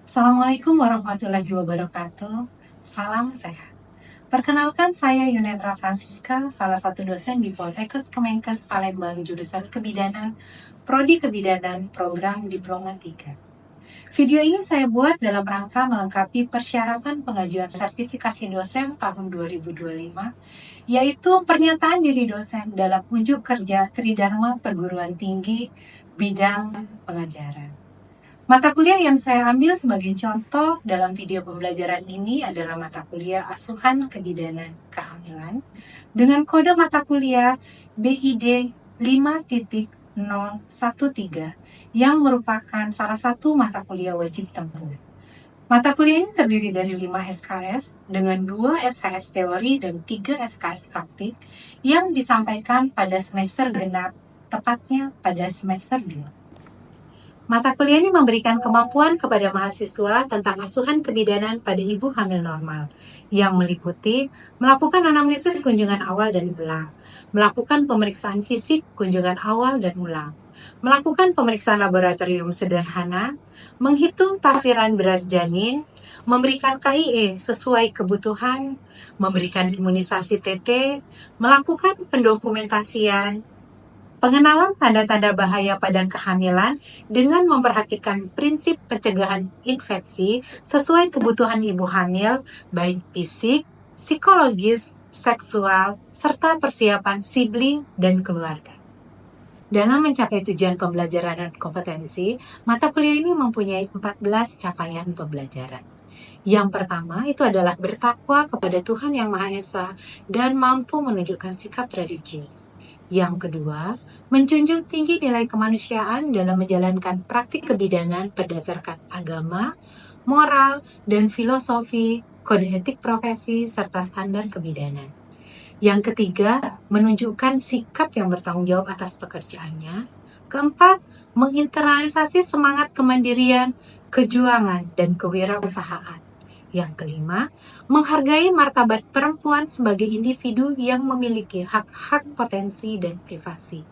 Assalamualaikum warahmatullahi wabarakatuh. Salam sehat. Perkenalkan, saya Yunetra Francisca, salah satu dosen di Poltekkes Kemenkes Palembang, jurusan Kebidanan, Prodi Kebidanan, Program Diploma 3. Video ini saya buat dalam rangka melengkapi persyaratan pengajuan sertifikasi dosen tahun 2025, yaitu pernyataan diri dosen dalam unjuk kerja Tridharma Perguruan Tinggi bidang pengajaran. Mata kuliah yang saya ambil sebagai contoh dalam video pembelajaran ini adalah mata kuliah Asuhan Kebidanan Kehamilan dengan kode mata kuliah BID 5.013 yang merupakan salah satu mata kuliah wajib tempuh. Mata kuliah ini terdiri dari 5 SKS dengan 2 SKS teori dan 3 SKS praktik yang disampaikan pada semester genap, tepatnya pada semester 2. Mata kuliah ini memberikan kemampuan kepada mahasiswa tentang asuhan kebidanan pada ibu hamil normal, yang meliputi melakukan anamnesis kunjungan awal dan ulang, melakukan pemeriksaan fisik kunjungan awal dan ulang, melakukan pemeriksaan laboratorium sederhana, menghitung tafsiran berat janin, memberikan KIE sesuai kebutuhan, memberikan imunisasi TT, melakukan pendokumentasian, pengenalan tanda-tanda bahaya pada kehamilan dengan memperhatikan prinsip pencegahan infeksi sesuai kebutuhan ibu hamil, baik fisik, psikologis, seksual, serta persiapan sibling dan keluarga. Dalam mencapai tujuan pembelajaran dan kompetensi, mata kuliah ini mempunyai 14 capaian pembelajaran. Yang pertama itu adalah bertakwa kepada Tuhan Yang Maha Esa dan mampu menunjukkan sikap religius. Yang kedua, menjunjung tinggi nilai kemanusiaan dalam menjalankan praktik kebidanan berdasarkan agama, moral, dan filosofi, kode etik profesi, serta standar kebidanan. Yang ketiga, menunjukkan sikap yang bertanggung jawab atas pekerjaannya. Keempat, menginternalisasi semangat kemandirian, kejuangan, dan kewirausahaan. Yang kelima, menghargai martabat perempuan sebagai individu yang memiliki hak-hak potensi dan privasi.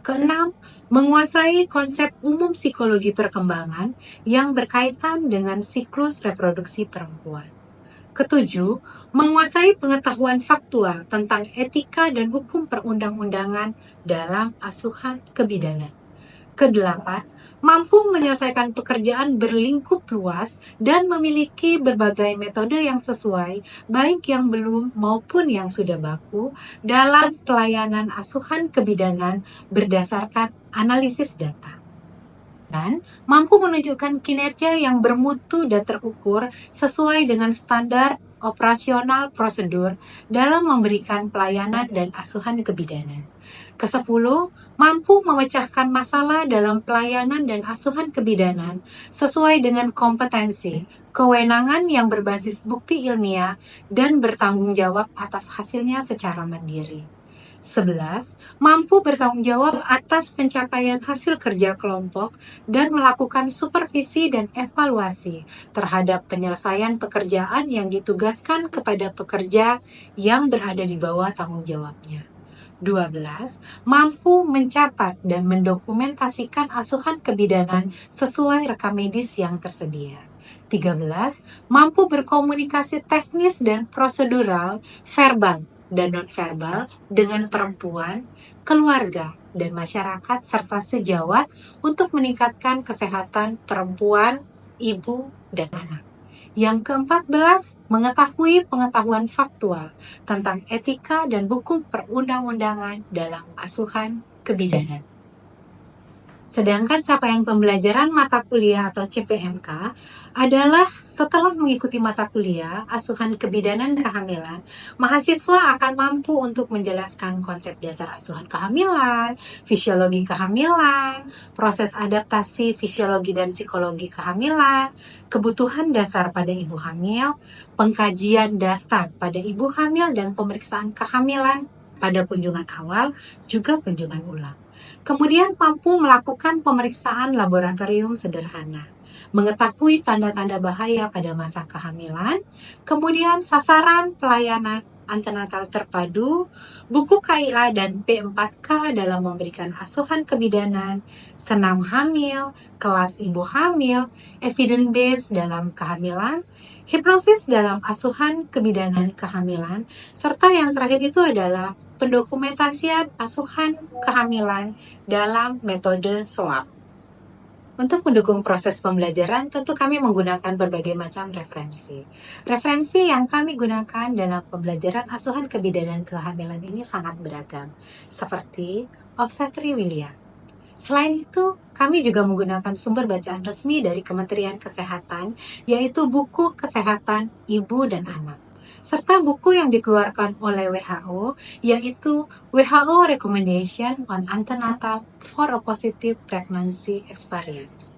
Keenam, menguasai konsep umum psikologi perkembangan yang berkaitan dengan siklus reproduksi perempuan. Ketujuh, menguasai pengetahuan faktual tentang etika dan hukum perundang-undangan dalam asuhan kebidanan. Kedelapan, mampu menyelesaikan pekerjaan berlingkup luas dan memiliki berbagai metode yang sesuai, baik yang belum maupun yang sudah baku, dalam pelayanan asuhan kebidanan berdasarkan analisis data. Dan mampu menunjukkan kinerja yang bermutu dan terukur sesuai dengan standar operasional prosedur dalam memberikan pelayanan dan asuhan kebidanan. Kesepuluh, mampu memecahkan masalah dalam pelayanan dan asuhan kebidanan sesuai dengan kompetensi, kewenangan yang berbasis bukti ilmiah, dan bertanggung jawab atas hasilnya secara mandiri. 11. Mampu bertanggung jawab atas pencapaian hasil kerja kelompok dan melakukan supervisi dan evaluasi terhadap penyelesaian pekerjaan yang ditugaskan kepada pekerja yang berada di bawah tanggung jawabnya. 12. Mampu mencatat dan mendokumentasikan asuhan kebidanan sesuai rekam medis yang tersedia. 13. Mampu berkomunikasi teknis dan prosedural, verbal dan non-verbal dengan perempuan, keluarga, dan masyarakat serta sejawat untuk meningkatkan kesehatan perempuan, ibu, dan anak. Yang ke-14, mengetahui pengetahuan faktual tentang etika dan hukum perundang-undangan dalam asuhan kebidanan. Sedangkan capaian pembelajaran mata kuliah atau CPMK adalah setelah mengikuti mata kuliah asuhan kebidanan kehamilan, mahasiswa akan mampu untuk menjelaskan konsep dasar asuhan kehamilan, fisiologi kehamilan, proses adaptasi fisiologi dan psikologi kehamilan, kebutuhan dasar pada ibu hamil, pengkajian data pada ibu hamil dan pemeriksaan kehamilan pada kunjungan awal, juga kunjungan ulang. Kemudian mampu melakukan pemeriksaan laboratorium sederhana, mengetahui tanda-tanda bahaya pada masa kehamilan, kemudian sasaran pelayanan antenatal terpadu, buku KIA dan P4K dalam memberikan asuhan kebidanan, senam hamil, kelas ibu hamil, evidence based dalam kehamilan, hipnosis dalam asuhan kebidanan kehamilan, serta yang terakhir itu adalah pendokumentasian asuhan kehamilan dalam metode SWAP. Untuk mendukung proses pembelajaran, tentu kami menggunakan berbagai macam referensi. Referensi yang kami gunakan dalam pembelajaran asuhan kebidanan kehamilan ini sangat beragam, seperti Obstetri Wilia. Selain itu, kami juga menggunakan sumber bacaan resmi dari Kementerian Kesehatan, yaitu buku Kesehatan Ibu dan Anak, serta buku yang dikeluarkan oleh WHO, yaitu WHO Recommendation on Antenatal for a Positive Pregnancy Experience.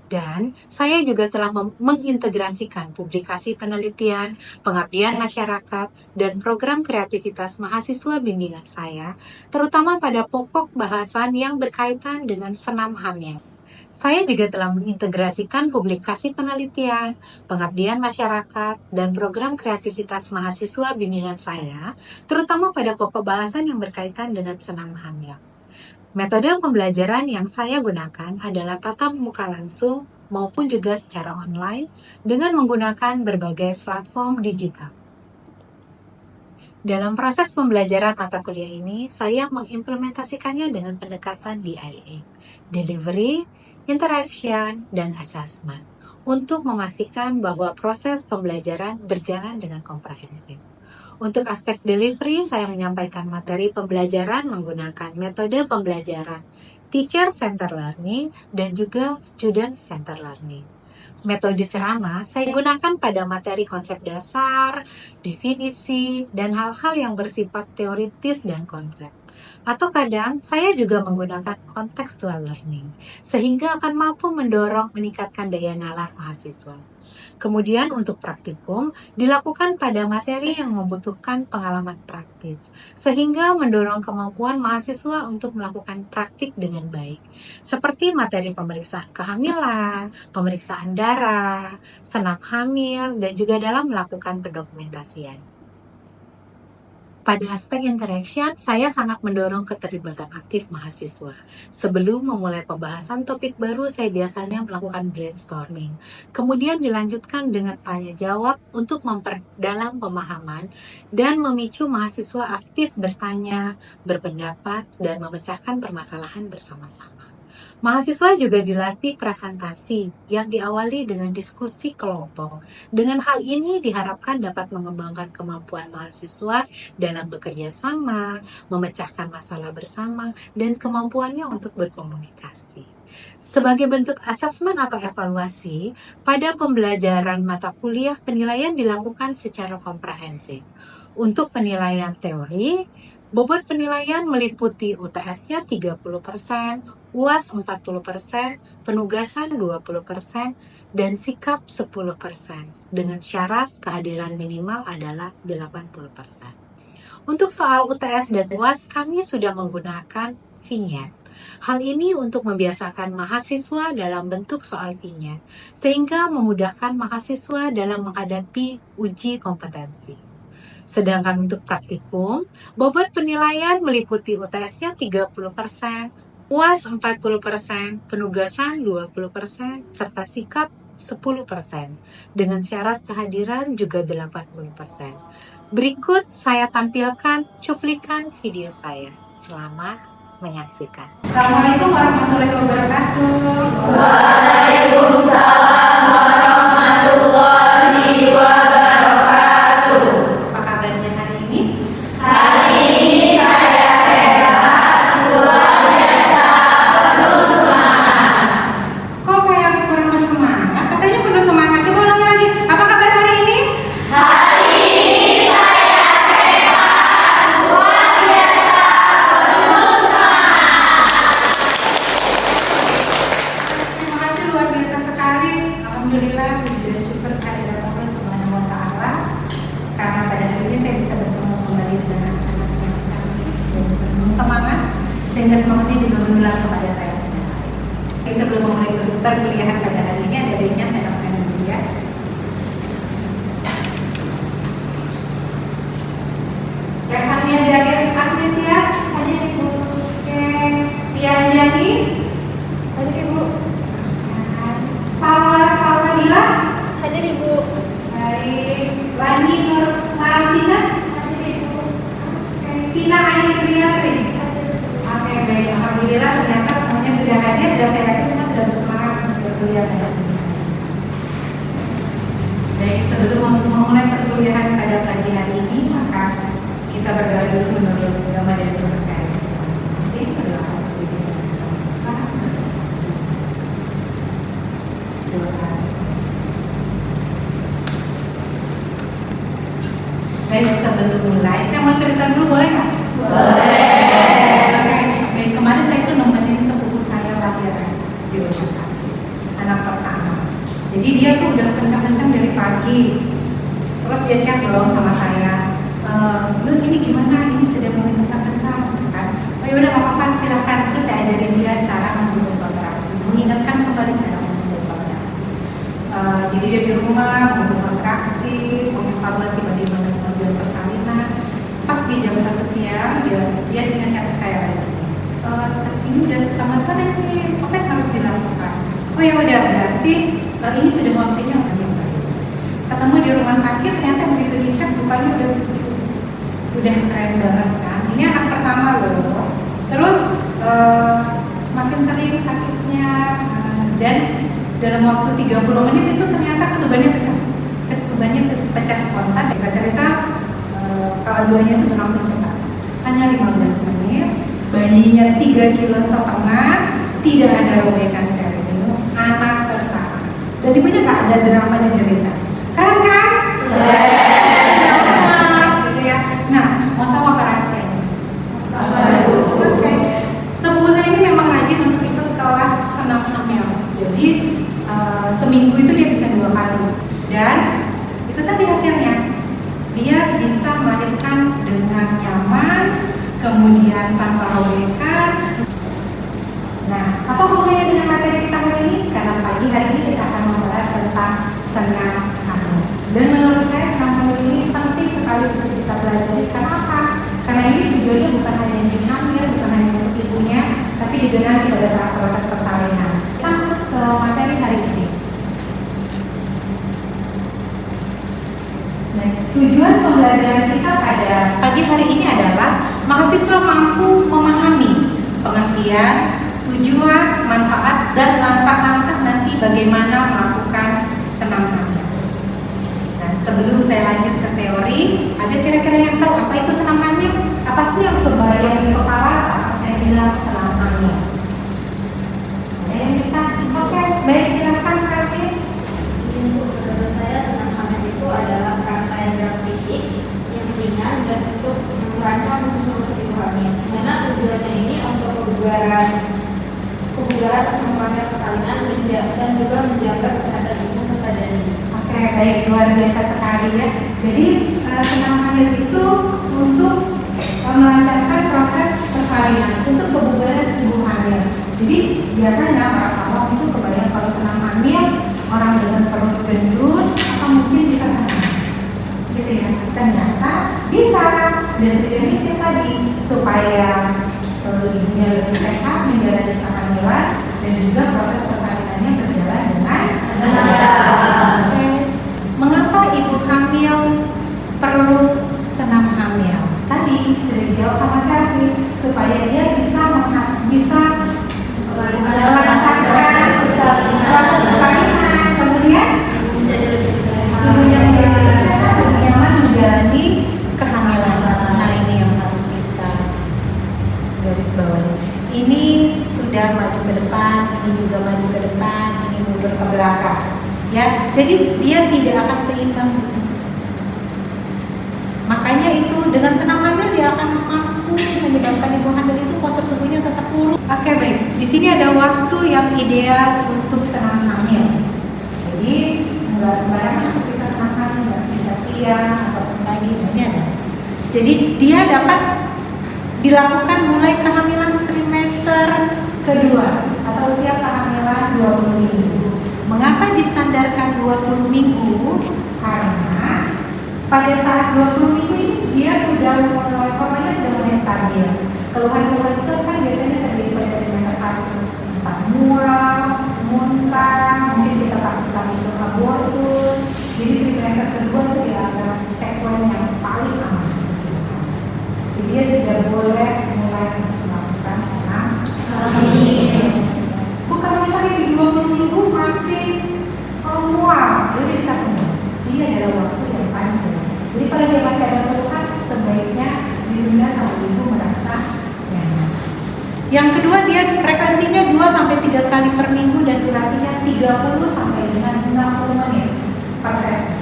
Dan saya juga telah mengintegrasikan publikasi penelitian, pengabdian masyarakat, dan program kreativitas mahasiswa bimbingan saya, terutama pada pokok bahasan yang berkaitan dengan senam hamil. Saya juga telah mengintegrasikan publikasi penelitian, pengabdian masyarakat, dan program kreativitas mahasiswa bimbingan saya, terutama pada pokok bahasan yang berkaitan dengan senam hamil. Metode pembelajaran yang saya gunakan adalah tatap muka langsung maupun juga secara online dengan menggunakan berbagai platform digital. Dalam proses pembelajaran mata kuliah ini, saya mengimplementasikannya dengan pendekatan DIA, Delivery, Interaction, dan Assessment, untuk memastikan bahwa proses pembelajaran berjalan dengan komprehensif. Untuk aspek delivery, saya menyampaikan materi pembelajaran menggunakan metode pembelajaran Teacher-Centered Learning dan juga Student-Centered Learning. Metode ceramah saya gunakan pada materi konsep dasar, definisi, dan hal-hal yang bersifat teoritis dan konsep. Atau kadang saya juga menggunakan contextual learning, sehingga akan mampu mendorong meningkatkan daya nalar mahasiswa. Kemudian untuk praktikum dilakukan pada materi yang membutuhkan pengalaman praktis, sehingga mendorong kemampuan mahasiswa untuk melakukan praktik dengan baik, seperti materi pemeriksaan kehamilan, pemeriksaan darah, senam hamil, dan juga dalam melakukan pendokumentasian. Pada aspek interaction, saya sangat mendorong keterlibatan aktif mahasiswa. Sebelum memulai pembahasan topik baru, saya biasanya melakukan brainstorming. Kemudian dilanjutkan dengan tanya jawab untuk memperdalam pemahaman dan memicu mahasiswa aktif bertanya, berpendapat, dan memecahkan permasalahan bersama-sama. Mahasiswa juga dilatih presentasi yang diawali dengan diskusi kelompok. Dengan hal ini diharapkan dapat mengembangkan kemampuan mahasiswa dalam bekerja sama, memecahkan masalah bersama, dan kemampuannya untuk berkomunikasi. Sebagai bentuk asesmen atau evaluasi, pada pembelajaran mata kuliah penilaian dilakukan secara komprehensif. Untuk penilaian teori, bobot penilaian meliputi UTS-nya 30%, UAS 40%, penugasan 20%, dan sikap 10%, dengan syarat kehadiran minimal adalah 80%. Untuk soal UTS dan UAS, kami sudah menggunakan vignette. Hal ini untuk membiasakan mahasiswa dalam bentuk soal vignette, sehingga memudahkan mahasiswa dalam menghadapi uji kompetensi. Sedangkan untuk praktikum, bobot penilaian meliputi UTS-nya 30%, UAS 40%, penugasan 20%, serta sikap 10%, dengan syarat kehadiran juga 80%. Berikut saya tampilkan cuplikan video saya. Selamat menyaksikan. Assalamualaikum warahmatullahi wabarakatuh. Waalaikumsalam warahmatullahi wabarakatuh. Apa kabarnya hari ini? Hari ini saya sehat, luar biasa, penuh semangat. Kok kayak kurang bersemangat? Katanya penuh semangat. Coba ulangi lagi. Apa kabar hari ini? Hari ini saya sehat, luar biasa, penuh semangat. Terima kasih luar biasa sekali. Alhamdulillah, puji dan syukur kehadirat Allah Subhanahu wa Ta'ala. Karena pada hari ini saya bisa bertemu kembali dengan anak-anak yang cantik dan penuh semangat, sehingga semangatnya juga menular kepada saya. Jadi sebelum memulai perkuliahan pada hari ini, ada baiknya saya absen dulu ya. Baik, sebelum memulai perkuliahan pada pagi hari ini, maka kita berdoa dulu menurut agama dan kepercayaan kita masing-masing. Berdoa sendiri dengan sekarang. Doa. Baik, sebelum mulai, saya mau cerita dulu, boleh nggak? Boleh. Baik, kemarin saya itu nemenin sepupu saya lahiran di rumah sakit, anak pertama. Jadi dia tuh udah kencang-kencang dari pagi. Terus dia chat dong sama saya, Lun ini gimana? Ini sudah mulai kencang-kencang, kan? Oh ya udah nggak apa-apa, silakan. Terus saya ajarin dia cara membuat kontraksi, mengingatkan kembali cara membuat kontraksi. Jadi dia di rumah membuat kontraksi, mengevaluasi bagaimana kemajuan persalinan. Pas di jam 1 siang dia tinggal chat saya lagi. Ini udah tambah sore nih, apa yang harus dilakukan? Oh ya udah, berarti ini sudah waktunya ketemu di rumah sakit. Ternyata begitu dicek rupanya udah keren banget kan. Ini anak pertama loh. Terus semakin sering sakitnya, dan dalam waktu 30 menit itu ternyata ketubannya pecah spontan. Kita cerita kalau duanya itu langsung cepat, hanya 15 menit. Bayinya 3,5 kilo, tidak ada robekan perineum, anak pertama. Dan ibunya nggak ada drama di cerita. Keren kan? Gitu ya. Nah, mau tahu apa rahasianya? Oke. Sepupu saya ini memang rajin untuk ikut kelas senam hamil. Jadi seminggu itu dia bisa 2 kali. Dan itu tadi hasilnya. Dia bisa melahirkan dengan nyaman, kemudian tanpa robekan. Nah, apa hubungannya dengan materi kita hari ini? Karena pagi hari ini kita akan membahas tentang senam hamil. Dan menurut saya senam hamil ini penting sekali untuk kita pelajari. Karena apa? Karena ini tujuannya bukan hanya untuk hamil, bukan hanya untuk ibunya, tapi juga nanti pada saat proses persalinan. Kita masuk ke materi hari ini. Nah, tujuan pembelajaran kita pada pagi hari ini adalah mahasiswa mampu memahami pengertian, tujuan, manfaat, dan langkah-langkah nanti bagaimana melakukan senam hamil. Nah, sebelum saya lanjut ke teori, ada kira-kira yang tahu apa itu senam hamil? Apa sih yang kebayang di kepala saat saya bilang senam hamil? Ada yang bisa? Oke, baik, silakan sekali. Menurut saya senam hamil itu adalah serangkaian gerak fisik yang ringan dan untuk merancang seluruh ibu hamil. Karena tujuannya ini untuk kebugaran perkembangan persalinan dan juga menjaga kesehatan ibu serta janin. Oke, baik, luar biasa sekali ya. Jadi senam hamil itu untuk melancarkan proses persalinan, untuk kebugaran ibu hamil. Jadi biasanya para awam itu kebayang kalau senam hamil orang dengan perut gendut atau mungkin bisa senam, gitu ya. Ternyata bisa, dan tujuannya itu tadi supaya ibunya lebih sehat menjalani kehamilan dan juga proses persalinannya berjalan dengan lancar. Mengapa ibu hamil perlu senam hamil? Tadi sudah dijawab sama Selvi, supaya dia bisa melancarkan persalinan, kemudian Menjadi lebih sehat. nyaman menjalani kehamilan. Nah, ini yang harus kita garis bawahi. Ini sudah maju ke depan, ini juga maju ke depan, ini mundur ke belakang. Ya, jadi dia tidak akan seimbang di sini. Makanya itu dengan senam hamil dia akan mampu menyebabkan ibu hamil itu postur tubuhnya tetap lurus. Oke, baik. Di sini ada waktu yang ideal untuk senam hamil. Jadi nggak sembarangan untuk bisa senam hamil, nggak bisa siang ataupun pagi, ini ada. Jadi dia dapat dilakukan mulai kehamilan trimester kedua atau usia kehamilan 20 minggu. Mengapa distandarkan 20 minggu? Karena pada saat 20 minggu ini dia sudah mulai hormonnya sudah mulai stabil. Keluhan-keluhan itu kan biasanya terjadi pada trimester 1, entah mual, muntah, mungkin kita takutkan itu abortus. Jadi trimester kedua itu dianggap sekuen yang paling aman. Jadi dia sudah boleh mulai melakukan senam hamil. Bukan misalnya di 20 minggu masih Yang kedua, dia frekuensinya 2 sampai 3 kali per minggu dan durasinya 30 sampai dengan 60 menit per sesi.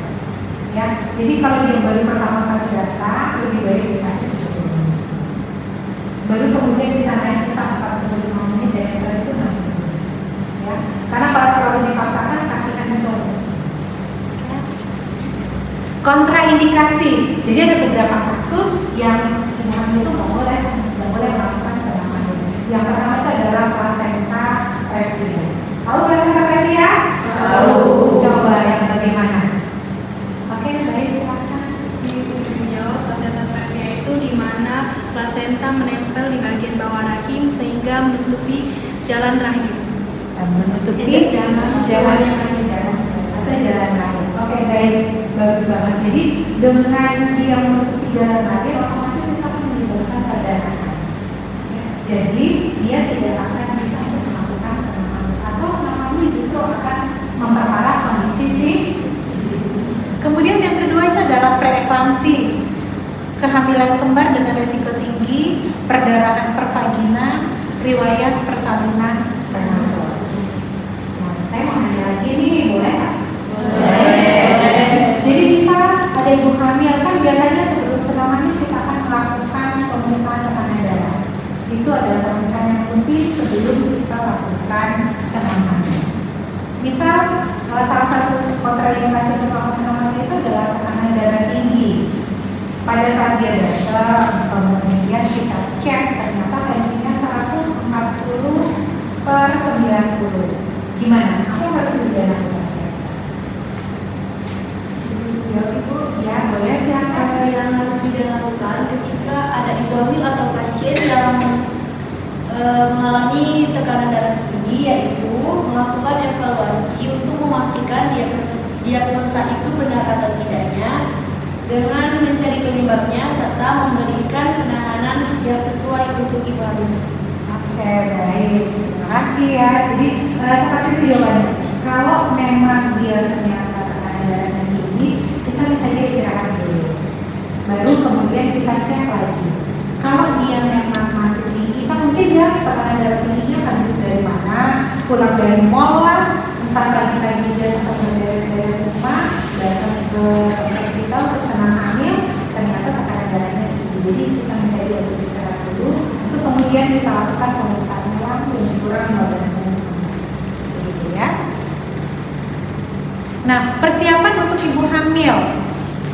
Ya, jadi kalau dia baru pertama kali datang, lebih baik dikasih 10 menit. Baru kemudian bisa naik kita 45 menit dan yang terakhir itu 60 menit. Ya, karena kalau terlalu dipaksakan, kasihan itu. Ya. Kontraindikasi. Jadi ada beberapa kasus yang itu nggak boleh melakukan senam hamil. Yang pertama itu adalah plasenta previa. Tahu plasenta previa? Tahu. Coba yang bagaimana? Oke, saya silakan. Menjawab, plasenta previa itu di mana plasenta menempel di bagian bawah rahim sehingga menutupi jalan rahim. Menutupi jalan rahim. Oke, baik, bagus banget. Jadi dengan dia menutupi jalan rahim, otomatis itu akan menyebabkan perdarahan. Jadi dia tidak akan bisa untuk melakukan senam hamil, atau senam hamil justru akan memperparah kondisi si. Kemudian yang kedua itu adalah preeklamsi, kehamilan kembar dengan resiko tinggi, perdarahan pervagina, riwayat persalinan prenatal. Nah, saya mau nanya lagi nih, boleh nggak? Boleh. Jadi bisa ada ibu hamil, kan biasanya sebelum senam hamil kita akan melakukan pemeriksaan tekanan darah. Itu adalah pemeriksaan yang penting sebelum kita lakukan senam hamil. Misal salah satu kontraindikasi untuk melakukan senam hamil itu adalah tekanan darah tinggi. Pada saat dia datang, kemudian kita cek, ternyata tensinya 140/90. Gimana? Apa yang harus dilakukan? Jawab Ibu. Ya, boleh silakan. Yang harus dilakukan ketika ada ibu hamil atau pasien yang mengalami tekanan darah tinggi, yaitu melakukan evaluasi untuk memastikan diagnosa itu benar atau tidaknya dengan mencari penyebabnya serta memberikan penanganan yang sesuai untuk ibu hamil. Oke, baik. Terima kasih ya. Jadi seperti itu jawabannya. Kalau memang dia ternyata tekanan darahnya tinggi, kita minta dia istirahat dulu. Baru kemudian kita cek lagi. Kalau dia memang masih tinggi, kan mungkin dia tekanan darah tingginya kan bisa dari mana? Pulang dari mall lah, entah pagi-pagi dia atau beres-beres rumah, datang ke dokter kita untuk senam hamil, ternyata tekanan darahnya tinggi. Jadi kita minta dia untuk istirahat dulu. Itu kemudian kita lakukan pemeriksaan ulang kurang 15 menit. Begitu ya. Nah, persiapan untuk ibu hamil.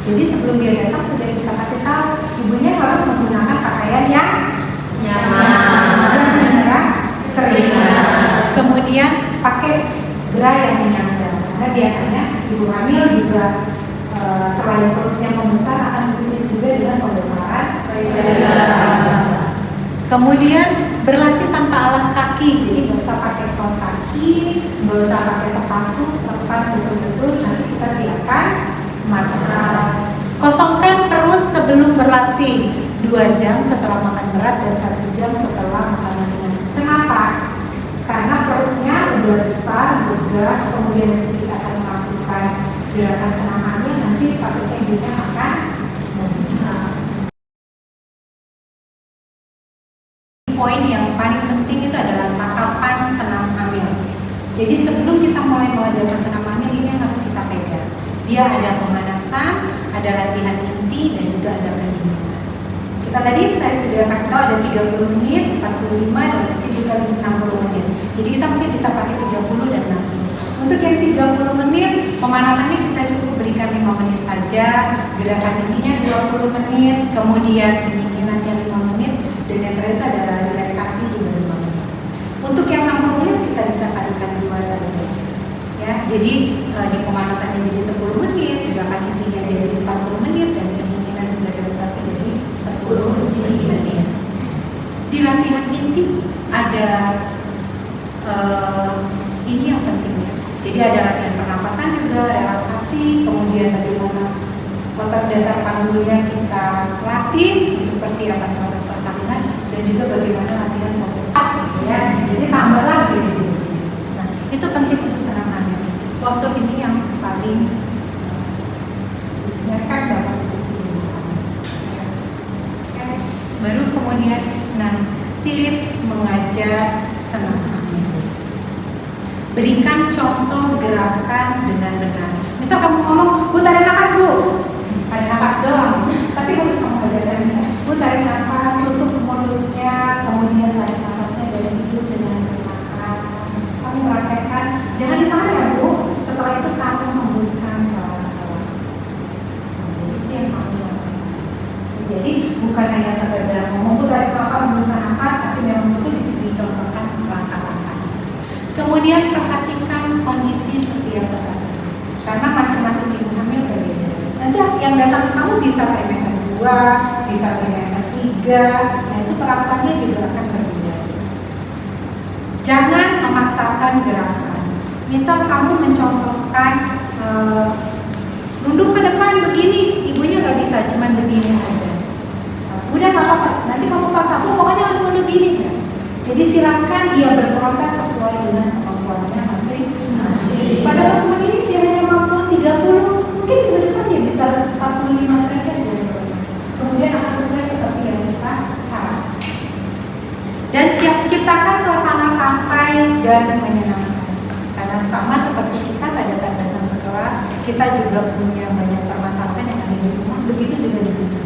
Jadi sebelum dia datang sudah kita kasih tahu ibunya harus menggunakan pakaian yang nyaman, menyerap keringat. Kemudian pakai bra yang menyangga. Karena biasanya ibu hamil juga selain perutnya membesar akan diikuti juga dengan pembesaran payudara. Kemudian berlatih tanpa alas kaki, jadi nggak usah pakai kaos kaki, nggak usah pakai sepatu, lepas betul-betul. Nanti kita siapkan matras. Kosongkan perut sebelum berlatih, 2 jam setelah makan berat dan 1 jam setelah makan ringan. Kenapa? Karena perutnya udah besar, begah, kemudian nanti kita akan melakukan gerakan senam hamil, nanti takutnya ibunya akan membesar. Poin yang paling penting itu adalah tahapan senam hamil. Jadi sebelum kita mulai mengajarkan senam hamil, ini yang harus kita pegang. Dia ada pemanasan, ada latihan inti, dan juga ada pendinginan. Kita tadi saya sudah kasih tahu ada 30 menit, 45, dan mungkin juga 60 menit. Jadi kita mungkin bisa pakai 30 dan 60. Untuk yang 30 menit, pemanasannya kita cukup berikan 5 menit saja, gerakan intinya 20 menit, kemudian pendinginannya 5 menit, dan yang terakhir adalah relaksasi juga 5 menit. Untuk yang 60 menit kita bisa kalikan 2 saja. Ya, jadi di pemanasannya jadi 10 menit, gerakan intinya jadi 40 menit, dan pendinginan dan relaksasi jadi 10 menit. Di latihan inti ada ini yang pentingnya. Jadi ada latihan pernapasan juga, relaksasi, kemudian bagaimana otot dasar panggulnya kita latih untuk persiapan proses persalinan, dan juga bagaimana latihan postur, ya. Jadi tambah lagi. Nah, itu penting untuk senam hamil. Postur ini yang paling kan dapat baru kemudian tips mengajar Berikan contoh gerakan dengan benar. Misal kamu ngomong, Bu tarik nafas Bu, tarik nafas doang. Tapi harus kamu ajarkan misalnya, Bu tarik nafas, tutup mulutnya, kemudian tarik nafasnya dari hidung dengan perlahan. Kamu praktekkan, jangan ditahan ya Bu. Setelah itu kamu hembuskan pelan-pelan. Itu yang kamu lakukan. Jadi bukan hanya sekedar ngomong, Bu tarik nafas, hembuskan nafas, tapi memang itu dicontohkan langkah-langkah. Kemudian perhatikan kondisi setiap peserta, karena masing-masing ibu hamil berbeda. Nanti yang datang ke kamu bisa trimester 2, bisa trimester 3, nah itu perawatannya juga akan berbeda. Jangan memaksakan gerakan. Misal kamu mencontohkan nunduk ke depan begini, ibunya nggak bisa, cuman begini aja. Udah nggak apa-apa, nanti kamu paksa, pokoknya harus nunduk gini ya. Jadi silakan dia berproses sesuai dengan kemampuannya masing-masing. Pada waktu ini dia hanya mampu 30, mungkin ke depan dia bisa 45 derajat dari rumah. Kemudian akan sesuai seperti yang kita harapkan. Dan ciptakan suasana santai dan menyenangkan. Karena sama seperti kita pada saat datang ke kelas, kita juga punya banyak permasalahan yang ada di rumah. Begitu juga di rumah.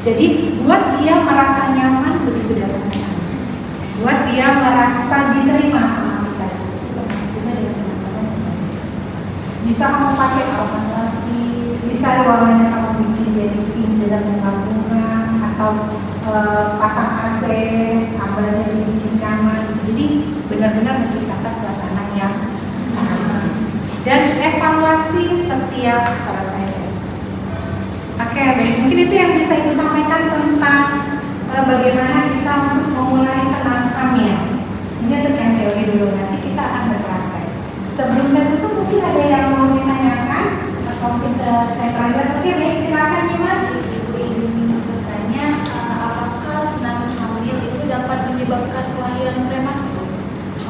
Jadi buat dia merasa nyaman begitu datang ke sana. Buat dia merasa diterima sama kita. Bisa kamu pakai aromaterapi, bisa ruangannya kamu bikin jadi pink dengan bunga-bunga, atau pasang AC, kamarnya dibikin nyaman. Jadi benar-benar menciptakan suasana yang sangat baik. Dan evaluasi setiap selesai sesi. Oke, baik. Mungkin itu yang bisa Ibu sampaikan tentang bagaimana kita untuk memulai senam hamil. Ini untuk yang teori dulu, nanti kita akan berpraktek. Sebelum saya tutup, mungkin ada yang mau ditanyakan atau mungkin saya terakhir. Oke, baik, silakan nih Mas. Ibu izin bertanya, apakah senam hamil itu dapat menyebabkan kelahiran prematur?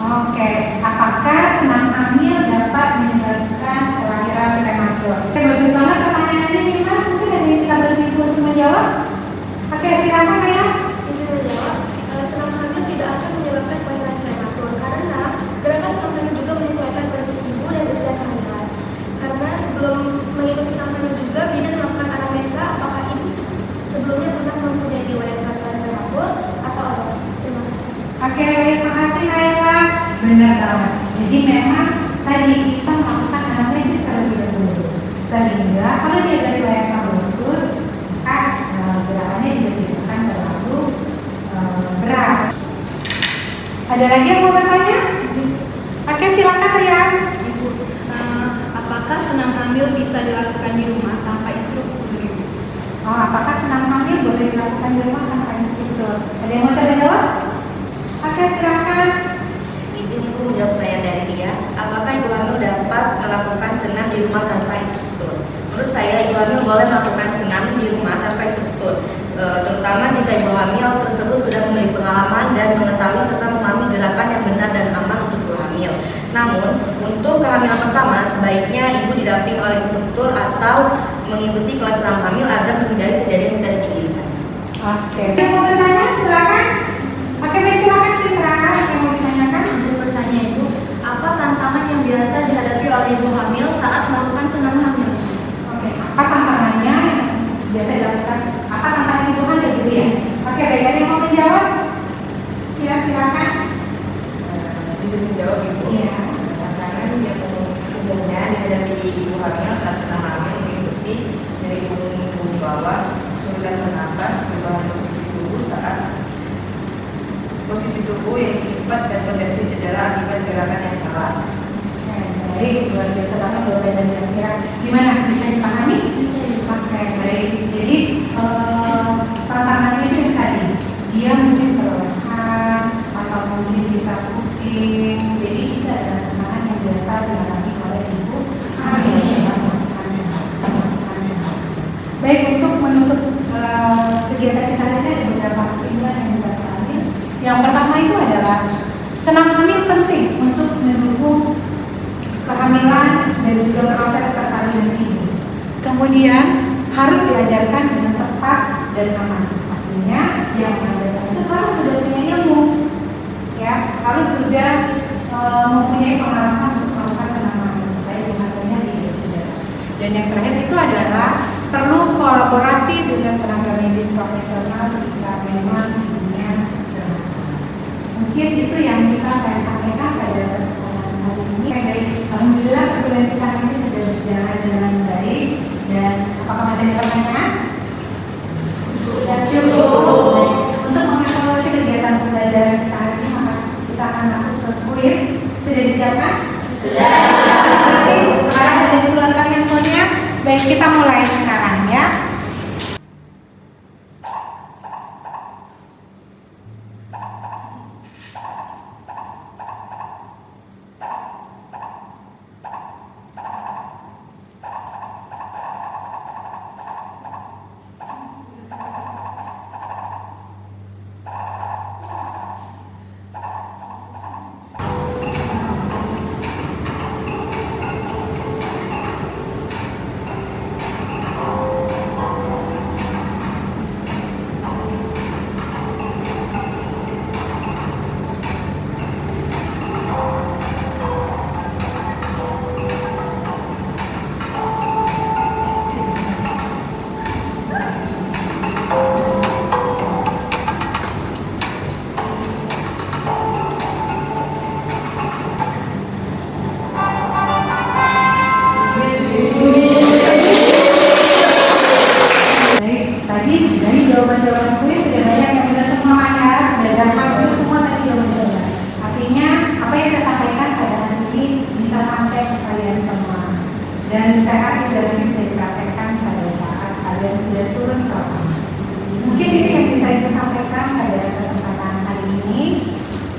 Oke, apakah senam hamil dapat menyebabkan kelahiran prematur? Oke, bagus banget pertanyaannya nih Mas. Mungkin ada yang bisa bantu Ibu untuk menjawab? Oke, silakan ya. Izin menjawab, senam hamil tidak akan menyebabkan kelahiran prematur karena gerakan senam hamil juga menyesuaikan kondisi ibu dan usia kehamilan. Karena sebelum mengikuti senam hamil juga bidan melakukan anamnesa apakah ibu sebelumnya pernah mempunyai riwayat kelahiran prematur atau abortus. Terima kasih. Oke, baik, makasih Naila. Benar banget. Jadi memang tadi kita melakukan analisis terlebih dahulu, sehingga kalau dia dari riwayat abortus, gerakannya juga tidak akan terlalu berat. Ada lagi yang mau bertanya? Oke, silakan Rian. Ibu, apakah senam hamil bisa dilakukan di rumah tanpa instruktur, Ibu? Apakah senam hamil boleh dilakukan di rumah tanpa instruktur? Ada yang mau coba jawab? Oke, silakan. Izin Ibu menjawab pertanyaan dari dia. Apakah ibu hamil dapat melakukan senam di rumah tanpa instruktur? Menurut saya, ibu hamil boleh melakukan senam di rumah tanpa instruktur, terutama jika ibu hamil tersebut sudah memiliki pengalaman dan mengetahui serta memahami gerakan yang benar dan aman untuk ibu hamil. Namun, untuk kehamilan pertama, sebaiknya ibu didampingi oleh instruktur atau mengikuti kelas senam hamil agar menghindari kejadian yang tidak diinginkan. Oke. Yang mau bertanya, silakan. Oke, baik, silakan Citra. Yang mau ditanyakan? Izin bertanya, Ibu, apa tantangan yang biasa dihadapi oleh ibu hamil saat melakukan senam hamil? Oke, apa tantangannya yang biasa dilakukan? Apa tantangan ibu hamil gitu ya? Oke, baik, ada yang mau menjawab? Ya, silakan. Izin menjawab Ibu. Iya. Tantangan yang umumnya dihadapi ibu hamil saat senam hamil meliputi dari punggung bawah, kesulitan bernafas, perubahan posisi tubuh yang cepat dan potensi cedera akibat gerakan yang salah. Baik, luar biasa banget Bapak dan kira-kira gimana, bisa dipahami? Bisa. Baik, jadi tantangannya itu yang tadi, dia mungkin kelelahan atau mungkin bisa pusing. Jadi itu adalah tantangan yang biasa dialami oleh ibu hamil yang melakukan senam. Baik, untuk menutup kegiatan kita hari ini ada beberapa kesimpulan yang bisa saya ambil. Yang pertama itu adalah senam hamil penting untuk mendukung kehamilan dan juga proses persalinan ibu. Kemudian harus diajarkan dengan tepat dan aman. Artinya yang mengajarkan itu harus sudah punya ilmu, ya, harus sudah mempunyai pengalaman untuk melakukan senam hamil supaya janinnya tidak cedera. Dan yang terakhir itu adalah perlu kolaborasi dengan tenaga medis profesional jika memang ibunya bermasalah. Mungkin itu yang bisa saya sampaikan pada kesempatan hari ini. Baik, alhamdulillah perkuliahan kita ini sudah berjalan dengan baik. Dan apakah masih ada pertanyaan? Sudah cukup. Untuk mengevaluasi kegiatan pembelajaran kita hari ini, maka kita akan masuk ke kuis. Sudah disiapkan? Sudah. Sekarang sudah dikeluarkan handphonenya. Baik, kita mulai sekarang ya. Jawaban-jawaban kuis sudah banyak yang benar semua kan ya, sudah gampang itu semua tadi jawaban-jawaban. Artinya apa yang saya sampaikan pada hari ini bisa sampai ke kalian semua. Dan saya harap juga nanti bisa dipraktekkan pada saat kalian sudah turun ke lapangan. Mungkin itu yang bisa ibu sampaikan pada kesempatan hari ini.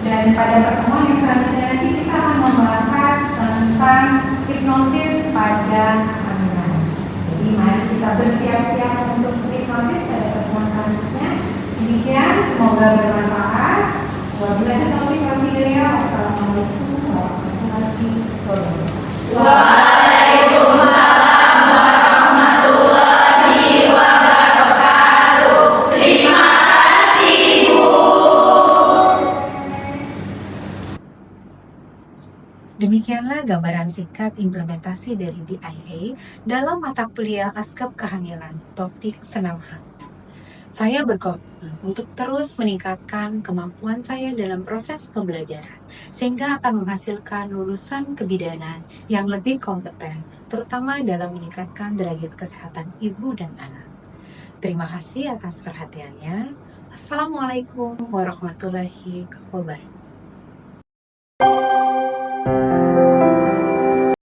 Dan pada pertemuan yang selanjutnya nanti kita akan membahas tentang hipnosis pada kehamilan. Jadi mari kita bersiap-siap untuk hipnosis pada pertemuan selanjutnya. Demikian, semoga bermanfaat. Wabillahi taufiq wal hidayah. Wassalamualaikum warahmatullahi wabarakatuh. Waalaikumsalam warahmatullahi wabarakatuh. Terima kasih, Bu. Demikianlah gambaran singkat implementasi dari DIA dalam mata kuliah Askep Kehamilan, topik senam hamil. Saya berkomitmen untuk terus meningkatkan kemampuan saya dalam proses pembelajaran, sehingga akan menghasilkan lulusan kebidanan yang lebih kompeten, terutama dalam meningkatkan derajat kesehatan ibu dan anak. Terima kasih atas perhatiannya. Assalamualaikum warahmatullahi wabarakatuh.